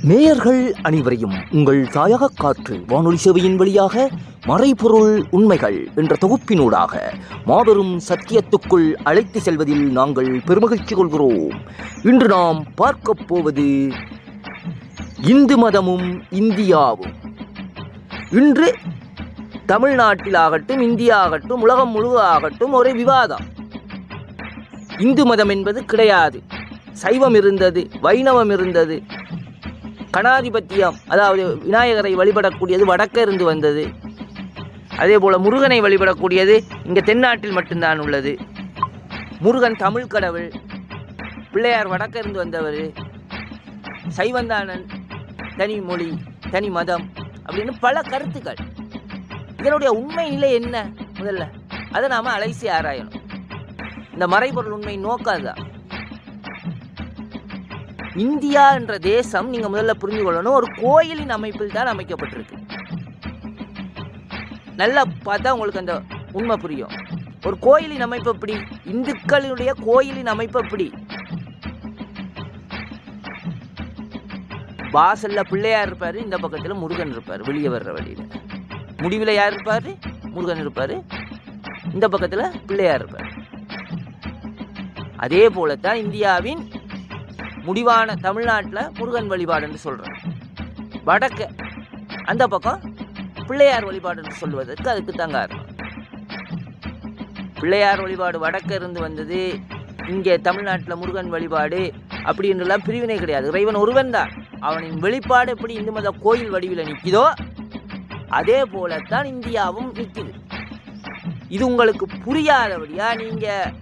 நேயர்கள் அனைவரையும் உங்கள் தாயக காற்று வானொலி சேவையின் வழியாக மறைபொருள் உண்மைகள் என்ற தொகுப்பினூடாக மாபெரும் சத்தியத்துக்குள் அழைத்து செல்வதில் நாங்கள் பெருமகிழ்ச்சி கொள்கிறோம். இன்று நாம் பார்க்க போவது இந்து மதமும் இந்தியாவும். இன்று தமிழ்நாட்டிலாகட்டும், இந்தியா ஆகட்டும், உலகம் முழுவதாகட்டும் ஒரே விவாதம். இந்து மதம் என்பது கிடையாது. சைவம் இருந்தது, வைணவம் இருந்தது, கணாதிபத்தியம் அதாவது விநாயகரை வழிபடக்கூடியது வடக்க இருந்து வந்தது. அதே போல் முருகனை வழிபடக்கூடியது இங்கே தென்னாட்டில் மட்டும்தான் உள்ளது. முருகன் தமிழ் கடவுள், பிள்ளையார் வடக்க இருந்து வந்தவர், சைவந்தானன் தனி மொழி தனி மதம் அப்படின்னு பல கருத்துக்கள். இதனுடைய உண்மை நிலை என்ன முதல்ல அதை நாம் அலைசி ஆராயணும். இந்த மறைபொருள் உண்மை நோக்காதுதான். இந்தியா என்ற தேசம் நீங்க முதல்ல புரிஞ்சு கொள்ளணும், ஒரு கோயிலின் அமைப்பில் தான் அமைக்கப்பட்டிருக்கு. நல்லா பார்த்தா உங்களுக்கு அந்த உண்மை புரியும். ஒரு கோயிலின் அமைப்பு எப்படி, இந்துக்களுடைய கோயிலின் அமைப்பு எப்படி, வாசல்ல பிள்ளையார் இருப்பாரு, இந்த பக்கத்துல முருகன் இருப்பாரு, வெளியே வர்ற வழியில முடிவில் யார் இருப்பாரு, முருகன் இருப்பாரு, இந்த பக்கத்துல பிள்ளையார் இருப்பாரு. அதே போலத்தான் இந்தியாவின் முடிவான தமிழ்நாட்டில் முருகன் வழிபாடு என்று சொல்கிறோம். வடக்கு அந்த பக்கம் பிள்ளையார் வழிபாடு என்று சொல்வதற்கு அதுக்கு தான் காரணம். பிள்ளையார் வழிபாடு வடக்கு இருந்து வந்தது, இங்கே தமிழ்நாட்டில் முருகன் வழிபாடு அப்படின்றலாம் பிரிவினை கிடையாது. இறைவன் ஒருவன் தான். அவனின் வெளிப்பாடு எப்படி இந்து மத கோயில் வடிவில் நிற்கிதோ அதே போலத்தான் இந்தியாவும் நிற்குது. இது உங்களுக்கு புரியாதபடியா நீங்கள்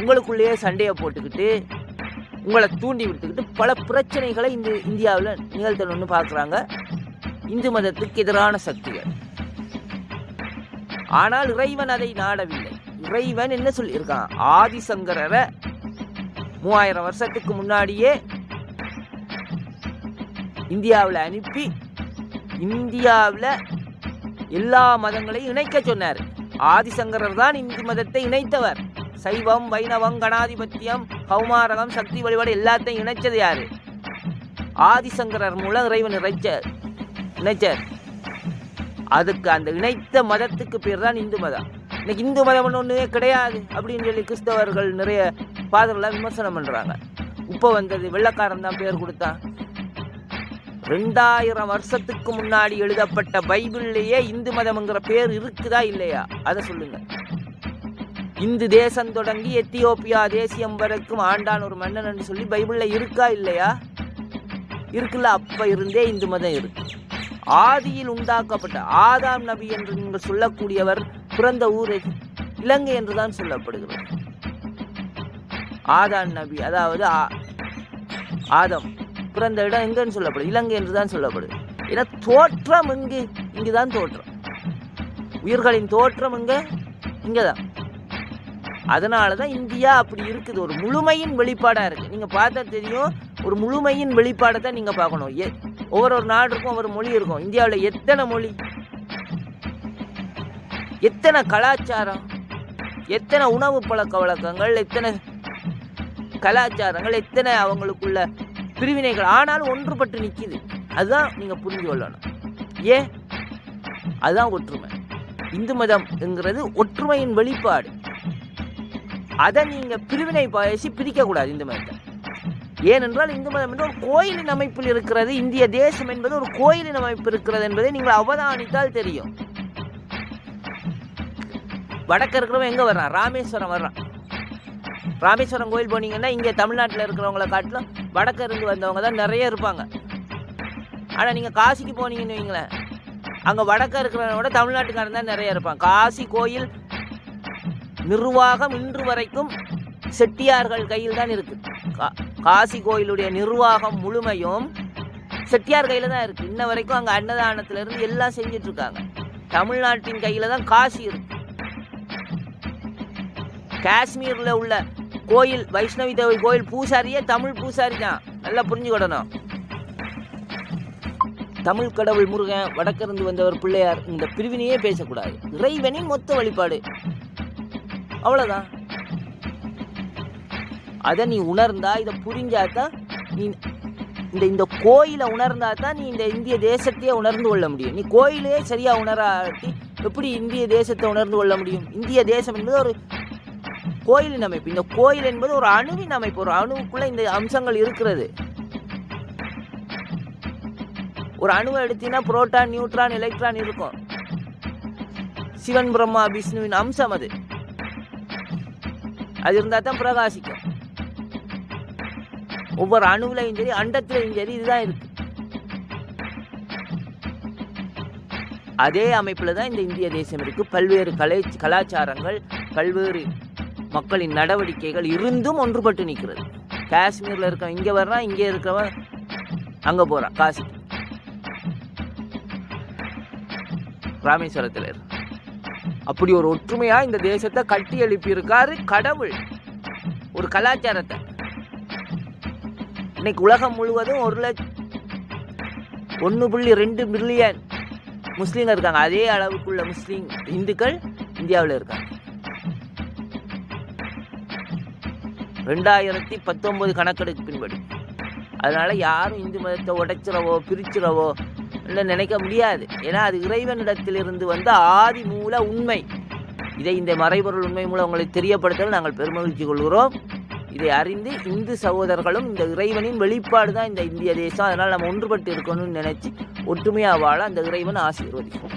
உங்களுக்குள்ளேயே சண்டையை போட்டுக்கிட்டு உங்களை தூண்டி விட்டுக்கிட்டு பல பிரச்சனைகளை இந்த இந்தியாவில் நிகழ்த்தணும்னு பார்க்குறாங்க இந்து மதத்துக்கு எதிரான சக்திகள். ஆனால் இறைவன் அதை நாடவில்லை. இறைவன் என்ன சொல்லியிருக்கான், ஆதிசங்கரரை 3000 வருஷத்துக்கு முன்னாடியே இந்தியாவில் அனுப்பி இந்தியாவில் எல்லா மதங்களையும் இணைக்க சொன்னார். ஆதிசங்கரர் தான் இந்து மதத்தை இணைத்தவர். சைவம், வைணவம், கணாதிபத்தியம், கௌமாரகம், சக்தி வழிபாடு எல்லாத்தையும் இணைச்சது யாரு? ஆதிசங்கரர் மூலம் இறைவன் இணைச்சார். அதுக்கு அந்த இணைத்த மதத்துக்கு பேர் தான் இந்து மதம். இன்னைக்கு இந்து மதம் ஒன்றுமே கிடையாது அப்படின்னு சொல்லி கிறிஸ்தவர்கள் நிறைய பாதர்களாக விமர்சனம் பண்றாங்க. இப்போ வந்தது வெள்ளக்காரன் தான் பேர் கொடுத்தான். 2000 வருஷத்துக்கு முன்னாடி எழுதப்பட்ட பைபிள்லேயே இந்து மதம்ங்கிற பேர் இருக்குதா இல்லையா அதை சொல்லுங்க. இந்து தேசம் தொடங்கி எத்தியோப்பியா தேசியம் வரைக்கும் ஆண்டான் ஒரு மன்னன் என்று சொல்லி பைபிளில் இருக்கா இல்லையா? இருக்குல்ல. அப்ப இருந்தே இந்து மதம் இருக்கு. ஆதியில் உண்டாக்கப்பட்ட ஆதாம் நபி என்று நீங்கள் சொல்லக்கூடியவர் பிறந்த ஊர் இலங்கை என்றுதான் சொல்லப்படுகிறது. ஆதாம் நபி அதாவது ஆதம் பிறந்த இடம் எங்கன்னு சொல்லப்படுது, இலங்கை என்றுதான் சொல்லப்படுது. ஏன்னா தோற்றம் இங்குதான் தோற்றம். உயிர்களின் தோற்றம் இங்கதான். அதனாலதான் இந்தியா அப்படி இருக்குது. ஒரு முழுமையின் வெளிப்பாடா இருக்கு. நீங்க பார்த்தா தெரியும், ஒரு முழுமையின் வெளிப்பாடை தான் நீங்க பார்க்கணும். ஒவ்வொரு நாடு இருக்கும், ஒவ்வொரு மொழி இருக்கும். இந்தியாவில் எத்தனை மொழி, எத்தனை கலாச்சாரம், எத்தனை உணவு பழக்க வழக்கங்கள், எத்தனை கலாச்சாரங்கள், எத்தனை அவங்களுக்குள்ள பிரிவினைகள், ஆனாலும் ஒன்றுபட்டு நிற்கிது. அதுதான் நீங்க புரிஞ்சு கொள்ளணும். அதுதான் ஒற்றுமை. இந்து மதம் என்கிறது ஒற்றுமையின் வெளிப்பாடு. அதை நீங்க பிரிவினை பேசி பிரிக்க கூடாது இந்து மதத்தை. ஏனென்றால் இந்து மதம் என்று ஒரு கோயிலின் அமைப்பில் இருக்கிறது. இந்திய தேசம் என்பது ஒரு கோயிலின் அமைப்பு இருக்கிறது என்பதை நீங்கள் அவதானித்தால் தெரியும். வடக்க இருக்கிறவன் எங்க வர்றான், ராமேஸ்வரம் வர்றான். ராமேஸ்வரம் கோயில் போனீங்கன்னா இங்கே தமிழ்நாட்டில் இருக்கிறவங்கள காட்டிலும் வடக்க இருந்து வந்தவங்க தான் நிறைய இருப்பாங்க. ஆனால் நீங்கள் காசிக்கு போனீங்கன்னு வைங்களேன், அங்கே வடக்க இருக்கிறவங்க விட தமிழ்நாட்டுக்காரன் தான் நிறைய இருப்பாங்க. காசி கோயில் நிர்வாகம் இன்று வரைக்கும் செட்டியார்கள் கையில் தான் இருக்கு. காசி கோயிலுடைய நிர்வாகம் முழுமையும் செட்டியார் கையில தான் இருக்கு. இன்ன வரைக்கும் அங்கே அன்னதானத்துல இருந்து எல்லாம் செஞ்சிட்டு இருக்காங்க. தமிழ்நாட்டின் கையில தான் காசி இருக்கு. காஷ்மீர்ல உள்ள கோயில் வைஷ்ணவி தேவி கோயில் பூசாரியே தமிழ் பூசாரி தான். நல்லா புரிஞ்சுக்கிடணும். தமிழ் கடவுள் முருகன், வடக்கிருந்து வந்தவர் பிள்ளையார், இந்த பிரிவினையே பேசக்கூடாது. இறைவனின் மொத்த வழிபாடு, அவ்வளவுதான். அதை நீ உணர்ந்தா, இதை புரிஞ்சாதான் நீ இந்த கோயிலை உணர்ந்தா தான் நீ இந்த இந்திய தேசத்தையே உணர்ந்து கொள்ள முடியும். நீ கோயிலே சரியாக உணராட்டி எப்படி இந்திய தேசத்தை உணர்ந்து கொள்ள முடியும்? இந்திய தேசம் என்பது ஒரு கோயிலின் அமைப்பு. இந்த கோயில் என்பது ஒரு அணுவின் அமைப்பு. ஒரு அணுவுக்குள்ள இந்த அம்சங்கள் இருக்கிறது. ஒரு அணுவை எடுத்தீங்கன்னா புரோட்டான், நியூட்ரான், எலக்ட்ரான் இருக்கும். சிவன் பிரம்மா விஷ்ணுவின் அம்சம் அது. அது இருந்தால் தான் பிரகாசிக்கும். ஒவ்வொரு அணுவிலையும் சரி, அண்டத்திலையும் சரி, இதுதான் இருக்கு. அதே அமைப்பில் தான் இந்த இந்திய தேசம் இருக்கு. பல்வேறு கலாச்சாரங்கள், பல்வேறு மக்களின் நடவடிக்கைகள் இருந்தும் ஒன்றுபட்டு நிற்கிறது. காஷ்மீரில் இருக்க இங்கே வர்றான், இங்கே இருக்கிறவன் அங்கே போகிறான் காசி, ராமேஸ்வரத்தில் இருக்கு. அப்படி ஒரு ஒற்றுமையாக இந்த தேசத்தை கட்டி எழுப்பியிருக்காரு கடவுள். ஒரு கலாச்சாரத்தை இன்னைக்கு உலகம் முழுவதும் 1.2 மில்லியன் முஸ்லீம்கள் இருக்காங்க. அதே அளவுக்குள்ள முஸ்லீம் இந்துக்கள் இந்தியாவில் இருக்காங்க. 2019 கணக்கெடுப்பின்படி. அதனால யாரும் இந்து மதத்தை உடைச்சிடவோ பிரிச்சிடவோ இல்லை நினைக்க முடியாது. ஏன்னா அது இறைவனிடத்திலிருந்து வந்த ஆதி மூல உண்மை. இதை இந்த மறைபொருள் உண்மை மூலம் உங்களுக்கு தெரியப்படுத்தல் நாங்கள் பெருமகிழ்ச்சி கொள்கிறோம். இதை அறிந்து இந்து சகோதரர்களும் இந்த இறைவனின் வெளிப்பாடு தான் இந்த இந்திய தேசம். அதனால் நம்ம ஒன்றுபட்டு இருக்கணும்னு நினைச்சு ஒற்றுமையாக வாழ அந்த இறைவன் ஆசீர்வதிக்கும்.